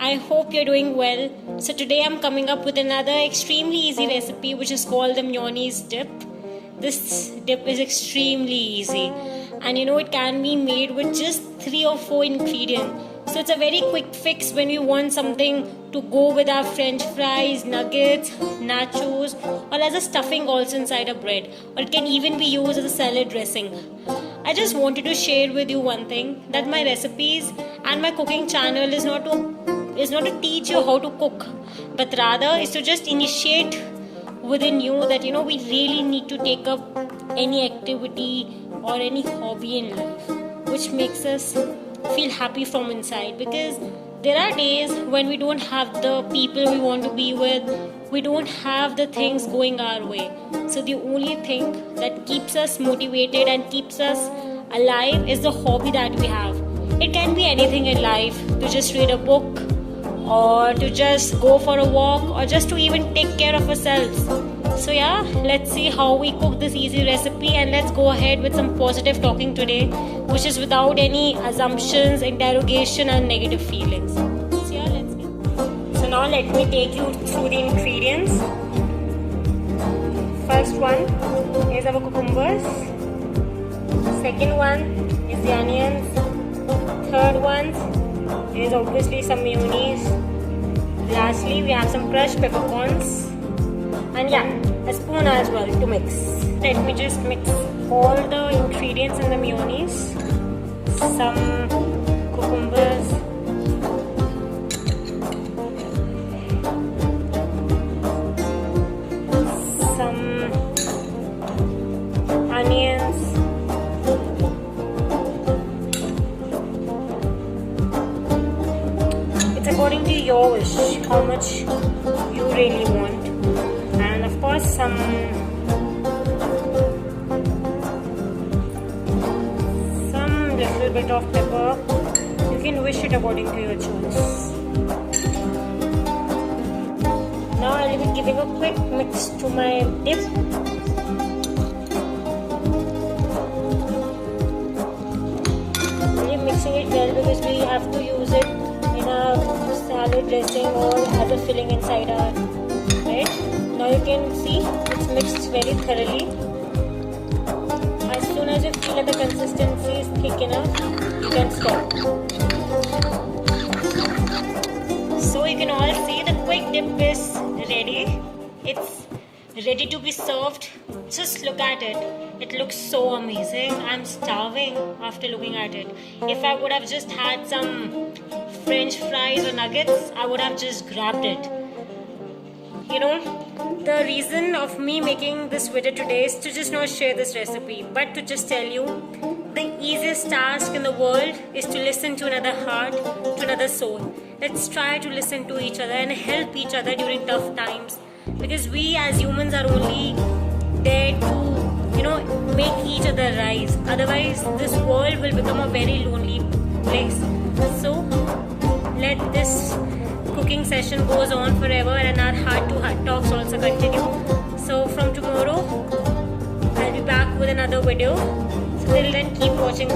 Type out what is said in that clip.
I hope you're doing well. So today I'm coming up with another extremely easy recipe which is called the mayonnaise dip. This dip is extremely easy and it can be made with just 3 or 4 ingredients. So it's a very quick fix when we want something to go with our french fries, nuggets, nachos, or as a stuffing also inside a bread, or it can even be used as a salad dressing. I just wanted to share with you one thing, that my recipes and my cooking channel is not to teach you how to cook, but rather is to just initiate within you that we really need to take up any activity or any hobby in life which makes us feel happy from inside, because there are days when we don't have the people we want to be with, we don't have the things going our way. So the only thing that keeps us motivated and keeps us alive is the hobby that we have. It can be anything in life, to just read a book, or to just go for a walk, or just to even take care of ourselves. So yeah, let's see how we cook this easy recipe, and let's go ahead with some positive talking today, which is without any assumptions, interrogation and negative feelings. So yeah, let's go. So now let me take you through the ingredients. First one is our cucumbers. Second one is the onions. Third one is obviously some mayonnaise. Lastly, we have some crushed peppercorns. And yeah, a spoon as well to mix. Let me just mix all the ingredients in the mayonnaise. Some cucumbers, some onions, it's according to your wish how much you really want. And of course some little bit of pepper. You can wish it according to your choice. Now I will be giving a quick mix to my dip. Really mixing it well, because we have to use it in a salad dressing or as a filling inside our bread. Now you can see it's mixed very thoroughly. As soon as you feel that the consistency is thick enough, you can stop. So you can all see the quick dip is ready. It's ready to be served. Just look at it. It looks so amazing. I'm starving after looking at it. If I would have just had some french fries or nuggets, I would have just grabbed it. The reason of me making this video today is to just not share this recipe, but to just tell you the easiest task in the world is to listen to another heart, to another soul. Let's try to listen to each other and help each other during tough times, because we as humans are only there to make each other rise. Otherwise this world will become a very lonely place. So let this cooking session goes on forever, and our heart-to-heart talks also continue. So from tomorrow I'll be back with another video. So till then, keep watching.